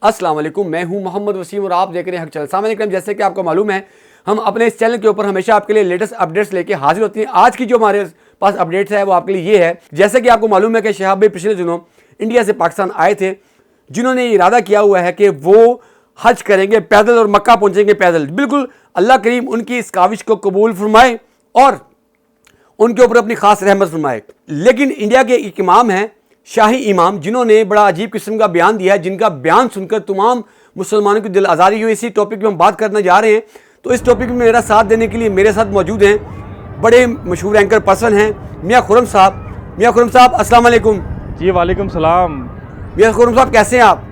अस्सलाम वालेकुम, मैं हूं मोहम्मद वसीम और आप देख रहे हैं हक चैनल। सामने एकदम जैसे कि आपको मालूम है, हम अपने इस चैनल के ऊपर हमेशा आपके लिए लेटेस्ट अपडेट्स लेके हाजिर होती हैं। आज की जो हमारे पास अपडेट्स है वो आपके लिए ये है। जैसे कि आपको मालूम है कि शहाब भाई पिछले दिनों इंडिया से पाकिस्तान आए थे, जिन्होंने इरादा किया हुआ है कि वो हज करेंगे पैदल और मक्का पहुंचेंगे पैदल। बिल्कुल अल्लाह करीम उनकी इस काविश को कबूल फरमाए और उनके ऊपर अपनी खास रहमत फरमाए। लेकिन इंडिया के एक इमाम हैं, शाही इमाम, जिन्होंने बड़ा अजीब किस्म का बयान दिया है, जिनका बयान सुनकर तमाम मुसलमानों की दिल आज़ारी हुई। इसी टॉपिक में हम बात करने जा रहे हैं। तो इस टॉपिक में मेरा साथ देने के लिए मेरे साथ मौजूद हैं बड़े मशहूर एंकर पर्सन हैं मियाँ खुर्रम साहब। मियाँ खुर्रम साहब अस्सलाम वालेकुम। जी वालेकुम सलाम। मियाँ खुर्रम साहब कैसे हैं आप?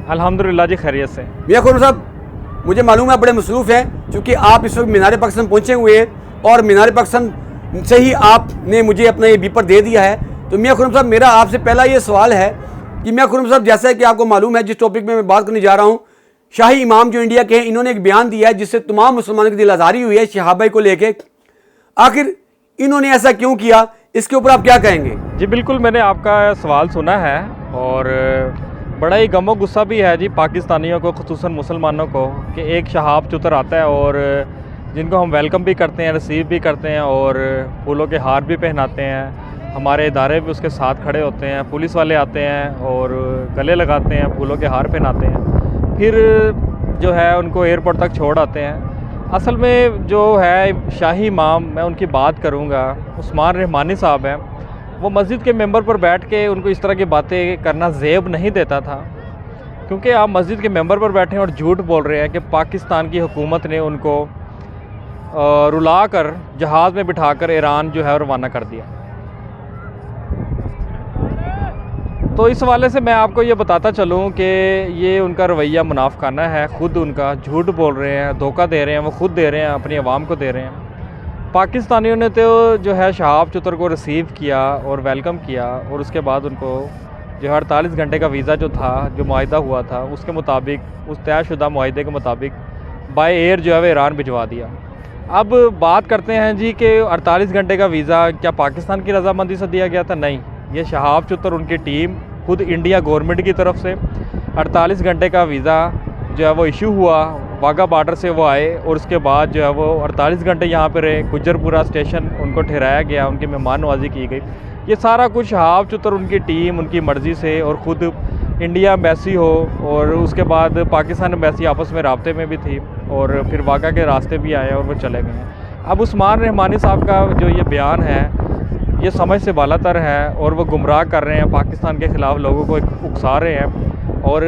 अल्हम्दुलिल्लाह जी खैरियत से। मियाँ खुर्रम साहब, मुझे मालूम है बड़े मसरूफ़ हैं, क्योंकि आप इस वक्त मीनार पाकिस्तान पहुँचे हुए हैं और मीनार पाकिस्तान से ही आपने मुझे अपना ये बीपर दे दिया है। तो मियाँ खुर्रम साहब, मेरा आपसे पहला ये सवाल है कि मियाँ खुर्रम साहब, जैसा कि आपको मालूम है जिस टॉपिक में मैं बात करने जा रहा हूँ, शाही इमाम जो इंडिया के हैं, इन्होंने एक बयान दिया है जिससे तमाम मुसलमानों की दिल आज़ारी हुई है शहाब भाई को लेके। आखिर इन्होंने ऐसा क्यों किया, इसके ऊपर आप क्या कहेंगे? जी बिल्कुल, मैंने आपका सवाल सुना है और बड़ा ही गमो गुस्सा भी है जी पाकिस्तानियों को, खुसूसन मुसलमानों को, कि एक शहाब चुतर आता है और जिनको हम वेलकम भी करते हैं, रिसीव भी करते हैं और फूलों के हार भी पहनाते हैं। हमारे इदारे भी उसके साथ खड़े होते हैं, पुलिस वाले आते हैं और गले लगाते हैं, फूलों के हार पहनाते हैं, फिर जो है उनको एयरपोर्ट तक छोड़ आते हैं। असल में जो है शाही इमाम, मैं उनकी बात करूँगा, उस्मान रहमानी साहब हैं। वो मस्जिद के मेंबर पर बैठ के उनको इस तरह की बातें करना ज़ेब नहीं देता था, क्योंकि आप मस्जिद के मेंबर पर बैठे हैं और झूठ बोल रहे हैं कि पाकिस्तान की हुकूमत ने उनको रुला कर जहाज़ में बिठाकर ईरान जो है रवाना कर दिया। तो इस हवाले से मैं आपको ये बताता चलूँ कि ये उनका रवैया मुनाफिकाना है। ख़ुद उनका झूठ बोल रहे हैं, धोखा दे रहे हैं, वो ख़ुद दे रहे हैं, अपनी आवाम को दे रहे हैं। पाकिस्तानियों ने तो जो है शहाब चुतर को रिसीव किया और वेलकम किया और उसके बाद उनको जो है 48 घंटे का वीज़ा जो था, जो मुआहिदा हुआ था, उसके मुताबिक, उस तयशुदा मुआहिदे के मुताबिक बाय एयर जो है वो ईरान भिजवा दिया। अब बात करते हैं जी कि 48 घंटे का वीज़ा क्या पाकिस्तान की रजामंदी से दिया गया था? नहीं, ये शहाब चुतर उनकी टीम खुद इंडिया गवर्नमेंट की तरफ से 48 घंटे का वीज़ा जो है वो इशू हुआ। वाघा बॉर्डर से वो आए और उसके बाद जो है वो 48 घंटे यहाँ पर रहे। गुजरपुरा स्टेशन उनको ठहराया गया, उनकी मेहमान नवाजी की गई। ये सारा कुछ शहाब चुतर उनकी टीम, उनकी मर्ज़ी से, और ख़ुद इंडिया एम्बेसी हो और उसके बाद पाकिस्तान एम्बेसी आपस में राब्ते में भी थी और फिर वाघा के रास्ते भी आए और वो चले गए हैं। अब उस्मान रहमानी साहब का जो ये बयान है, ये समझ से बालातर है और वो गुमराह कर रहे हैं, पाकिस्तान के ख़िलाफ़ लोगों को उकसा रहे हैं। और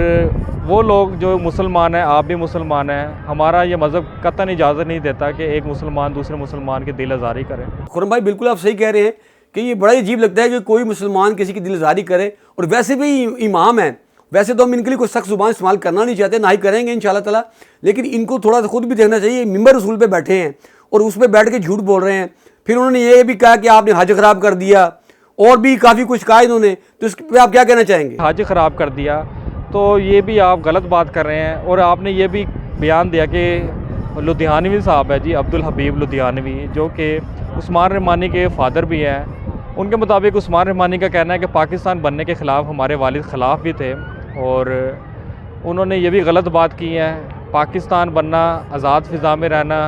वो लोग जो मुसलमान हैं, आप भी मुसलमान हैं, हमारा ये मज़हब कतई इजाज़त नहीं देता कि एक मुसलमान दूसरे मुसलमान की दिल आज़ारी करे। खुर्रम भाई, बिल्कुल आप सही कह रहे हैं कि ये बड़ा अजीब लगता है कि कोई मुसलमान किसी की दिलजारी करे। और वैसे भी इमाम हैं, वैसे तो हम इनके लिए कोई सख्त ज़ुबान इस्तेमाल करना नहीं चाहते, ना ही करेंगे इंशाल्लाह ताला, लेकिन इनको थोड़ा सा खुद भी देखना चाहिए। मिंबर रसूल पे बैठे हैं और उस पर बैठ के झूठ बोल रहे हैं। फिर उन्होंने ये भी कहा कि आपने हज ख़राब कर दिया और भी काफ़ी कुछ कहा इन्होंने, तो इस पर आप क्या कहना चाहेंगे? हज ख़राब कर दिया तो ये भी आप गलत बात कर रहे हैं। और आपने ये भी बयान दिया कि लुधियानवी साहब है जी, अब्दुल हबीब लुधियानवी, जो कि उस्मान रहमानी के फ़ादर भी हैं। उनके मुताबिक उस्मान रहमानी का कहना है कि पाकिस्तान बनने के ख़िलाफ़ हमारे वालिद ख़िलाफ़ भी थे और उन्होंने ये भी गलत बात की है। पाकिस्तान बनना, आज़ाद फ़िज़ा में रहना,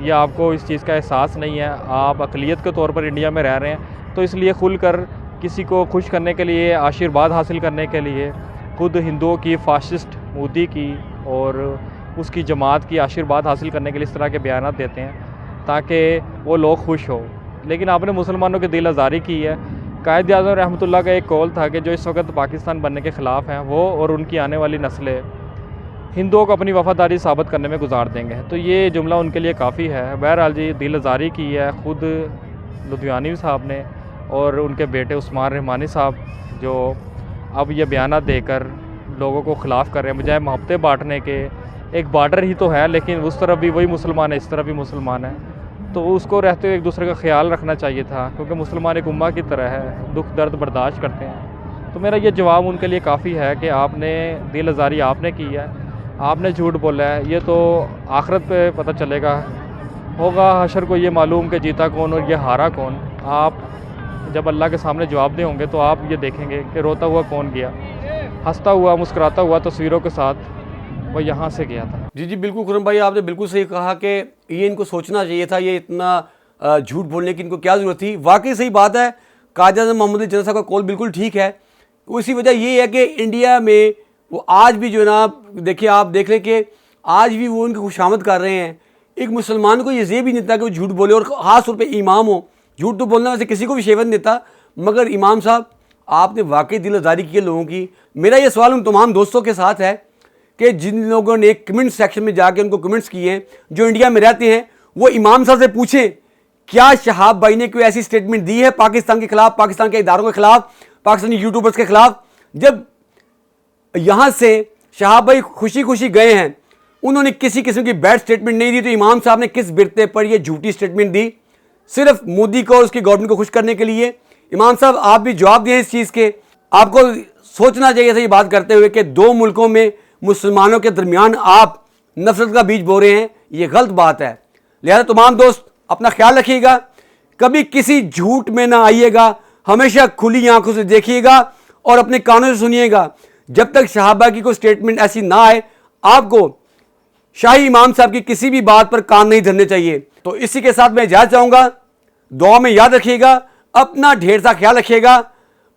या आपको इस चीज़ का एहसास नहीं है, आप अक़लियत के तौर पर इंडिया में रह रहे हैं, तो इसलिए खुल कर किसी को खुश करने के लिए, आशीर्वाद हासिल करने के लिए खुद हिंदुओं की, फ़ाशिस्ट मोदी की और उसकी जमात की आशीर्वाद हासिल करने के लिए इस तरह के बयान देते हैं ताकि वो लोग खुश हो। लेकिन आपने मुसलमानों की दिल आज़ारी की है। कायद आज़म रहमतुल्लाह का एक कौल था कि जो इस वक्त पाकिस्तान बनने के ख़िलाफ़ हैं, वो और उनकी आने वाली नस्लें हिंदुओं को अपनी वफ़ादारी साबित करने में गुजार देंगे। तो ये जुमला उनके लिए काफ़ी है। बहरहाल जी, दिल आज़ारी की है ख़ुद लुधियानवी साहब ने और उनके बेटे उस्मान रहमानी साहब, जो अब ये बयान देकर लोगों को ख़िलाफ़ कर रहे हैं, बजाय मोहब्बतें बांटने के। एक बॉर्डर ही तो है, लेकिन उस तरफ भी वही मुसलमान है, इस तरफ भी मुसलमान है, तो उसको रहते हुए एक दूसरे का ख्याल रखना चाहिए था, क्योंकि मुसलमान एक उम्मा की तरह है, दुख दर्द बर्दाश्त करते हैं। तो मेरा ये जवाब उनके लिए काफ़ी है कि आपने दिल आज़ारी आपने की है, आपने झूठ बोला है। ये तो आखिरत पे पता चलेगा, होगा हशर को ये मालूम कि जीता कौन और ये हारा कौन। आप जब अल्लाह के सामने जवाब दे होंगे तो आप ये देखेंगे कि रोता हुआ कौन गया। हंसता हुआ मुस्कुराता हुआ तस्वीरों के साथ वो यहाँ से गया था। जी जी बिल्कुल खुरम भाई, आपने बिल्कुल सही कहा कि ये इनको सोचना चाहिए था, ये इतना झूठ बोलने की इनको क्या ज़रूरत थी। वाकई सही बात है, कायद-ए-आज़म मोहम्मद अली जिन्ना साहब का कॉल बिल्कुल ठीक है। उसी वजह ये है कि इंडिया में वो आज भी जो है ना, देखिए आप देख लें कि आज भी वो उनकी खुशामद कर रहे हैं। एक मुसलमान को ये भी नहीं देता कि वो झूठ बोले, और ख़ास तौर पे इमाम हो। झूठ तो बोलना वैसे किसी को भी शेवन देता, मगर इमाम साहब आपने वाकई दिल आज़ारी की है लोगों की। मेरा ये सवाल उन तमाम दोस्तों के साथ है कि जिन लोगों ने कमेंट सेक्शन में जाके उनको कमेंट्स किए हैं, जो इंडिया में रहते हैं, वो इमाम साहब से पूछें क्या शहाब भाई ने कोई ऐसी स्टेटमेंट दी है पाकिस्तान के खिलाफ, पाकिस्तान के इदारों के खिलाफ, पाकिस्तानी यूट्यूबर्स के खिलाफ। जब यहाँ से शहाब भाई खुशी खुशी गए हैं, उन्होंने किसी किस्म की बैड स्टेटमेंट नहीं दी, तो इमाम साहब ने किस बिरते पर ये झूठी स्टेटमेंट दी, सिर्फ मोदी को और उसकी गवर्नमेंट को खुश करने के लिए। इमाम साहब आप भी जवाब दें इस चीज़ के। आपको सोचना चाहिए था ये बात करते हुए कि दो मुल्कों में मुसलमानों के दरमियान आप नफरत का बीज बो रहे हैं, ये गलत बात है। लिहाजा तमाम दोस्त अपना ख्याल रखिएगा, कभी किसी झूठ में ना आइएगा, हमेशा खुली आंखों से देखिएगा और अपने कानों से सुनिएगा। जब तक शहाबा की कोई स्टेटमेंट ऐसी ना आए, आपको शाही इमाम साहब की किसी भी बात पर कान नहीं धरने चाहिए। तो इसी के साथ मैं इजाज़त चाहूँगा, दुआ में याद रखिएगा, अपना ढेर सा ख्याल रखिएगा।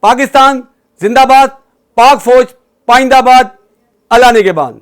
पाकिस्तान जिंदाबाद, पाक फौज पाइंदाबाद, अल्लाह ने के बाद।